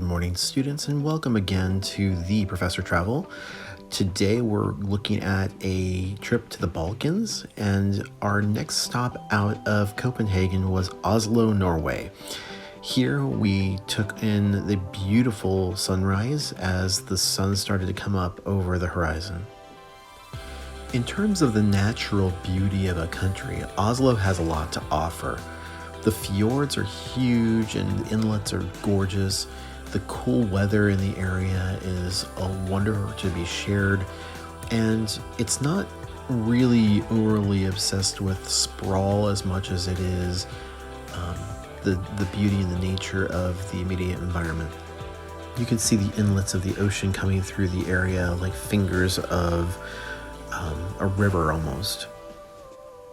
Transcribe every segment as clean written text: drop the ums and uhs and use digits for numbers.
morning, students, and welcome again to the Professor Travel. Today we're looking at a trip to the Balkans, and our next stop out of Copenhagen was Oslo, Norway. Here we took in the beautiful sunrise as the sun started to come up over the horizon. In terms of the natural beauty of a country, Oslo has a lot to offer. The fjords are huge and the inlets are gorgeous. The cool weather in the area is a wonder to be shared, and it's not really overly obsessed with sprawl as much as it is the beauty and the nature of the immediate environment. You can see the inlets of the ocean coming through the area like fingers of a river almost.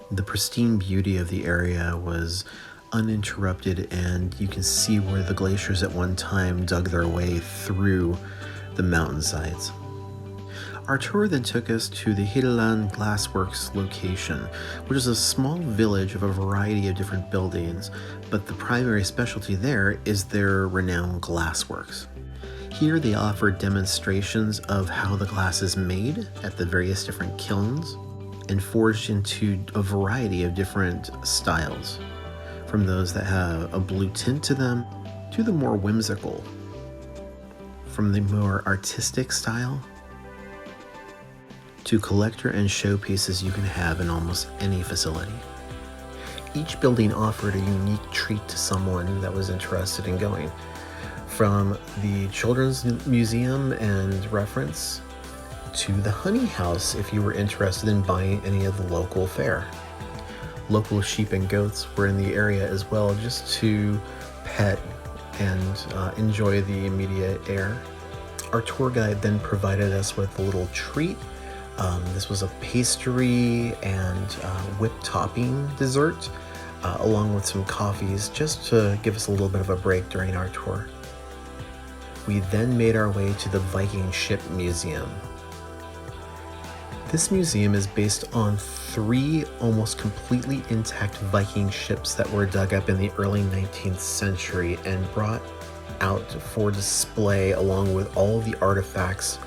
The pristine beauty of the area was uninterrupted, and you can see where the glaciers at one time dug their way through the mountainsides. Our tour then took us to the Hilleland Glassworks location, which is a small village of a variety of different buildings, but the primary specialty there is their renowned glassworks. Here they offer demonstrations of how the glass is made at the various different kilns and forged into a variety of different styles, from those that have a blue tint to them to the more whimsical, from the more artistic style to collector and showpieces you can have in almost any facility. Each building offered a unique treat to someone that was interested in going, from the Children's Museum and Reference to the Honey House if you were interested in buying any of the local fare. Local sheep and goats were in the area as well, just to pet and enjoy the immediate air. Our tour guide then provided us with a little treat. This was a pastry and whipped topping dessert, along with some coffees, just to give us a little bit of a break during our tour. We then made our way to the Viking Ship Museum. This museum is based on 3 almost completely intact Viking ships that were dug up in the early 19th century and brought out for display along with all of the artifacts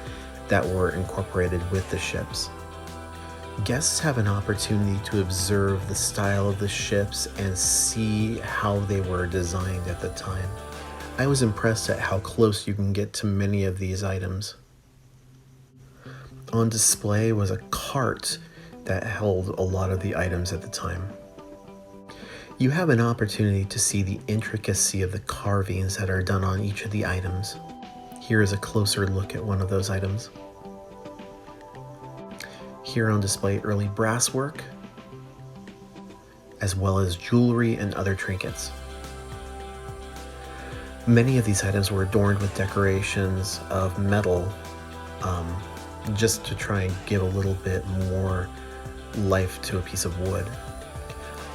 that were incorporated with the ships. Guests have an opportunity to observe the style of the ships and see how they were designed at the time. I was impressed at how close you can get to many of these items. On display was a cart that held a lot of the items at the time. You have an opportunity to see the intricacy of the carvings that are done on each of the items. Here is a closer look at one of those items. Here on display, early brass work, as well as jewelry and other trinkets. Many of these items were adorned with decorations of metal, just to try and give a little bit more life to a piece of wood.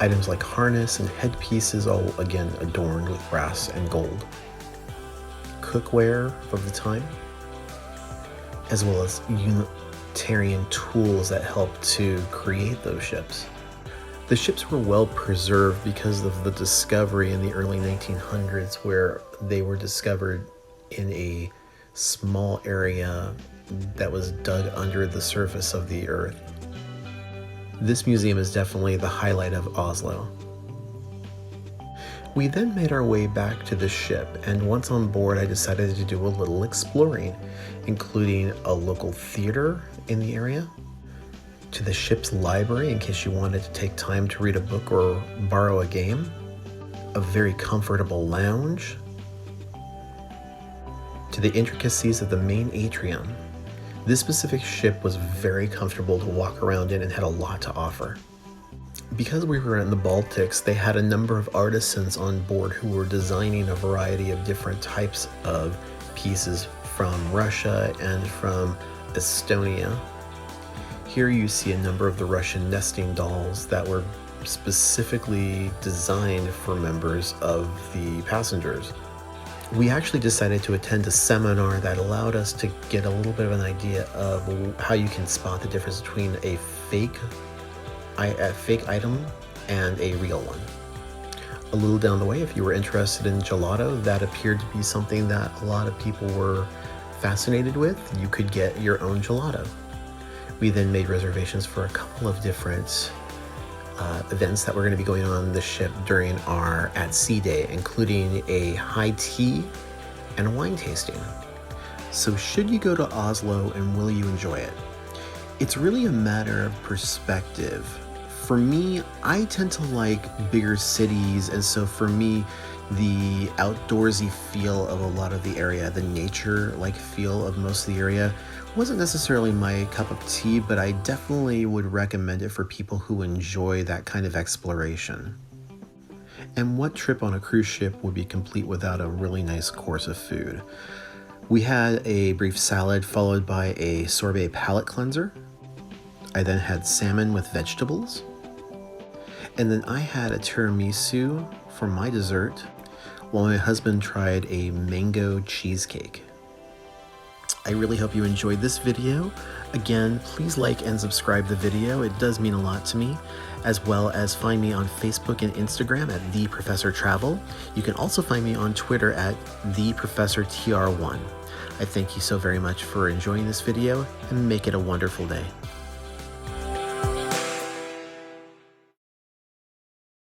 Items like harness and headpieces, all again adorned with brass and gold. Cookware of the time, as well as utilitarian tools that helped to create those ships. The ships were well preserved because of the discovery in the early 1900s, where they were discovered in a small area that was dug under the surface of the earth. This museum is definitely the highlight of Oslo. We then made our way back to the ship, and once on board I decided to do a little exploring, including a local theater in the area, to the ship's library in case you wanted to take time to read a book or borrow a game, a very comfortable lounge, to the intricacies of the main atrium. This specific ship was very comfortable to walk around in and had a lot to offer. Because we were in the Baltics, they had a number of artisans on board who were designing a variety of different types of pieces from Russia and from Estonia. Here you see a number of the Russian nesting dolls that were specifically designed for members of the passengers. We actually decided to attend a seminar that allowed us to get a little bit of an idea of how you can spot the difference between a fake item and a real one. A little down the way, if you were interested in gelato, that appeared to be something that a lot of people were fascinated with. You could get your own gelato. We then made reservations for a couple of different events that were going to be going on the ship during our at sea day, including a high tea and a wine tasting. So should you go to Oslo, and will you enjoy it? It's really a matter of perspective. For me, I tend to like bigger cities, and so for me, the outdoorsy feel of a lot of the area, the nature-like feel of most of the area, wasn't necessarily my cup of tea, but I definitely would recommend it for people who enjoy that kind of exploration. And what trip on a cruise ship would be complete without a really nice course of food? We had a brief salad followed by a sorbet palate cleanser. I then had salmon with vegetables. And then I had a tiramisu for my dessert, while my husband tried a mango cheesecake. I really hope you enjoyed this video. Again, please like and subscribe the video. It does mean a lot to me, as well as find me on Facebook and Instagram at The Professor Travel. You can also find me on Twitter at The Professor TR1. I thank you so very much for enjoying this video, and make it a wonderful day.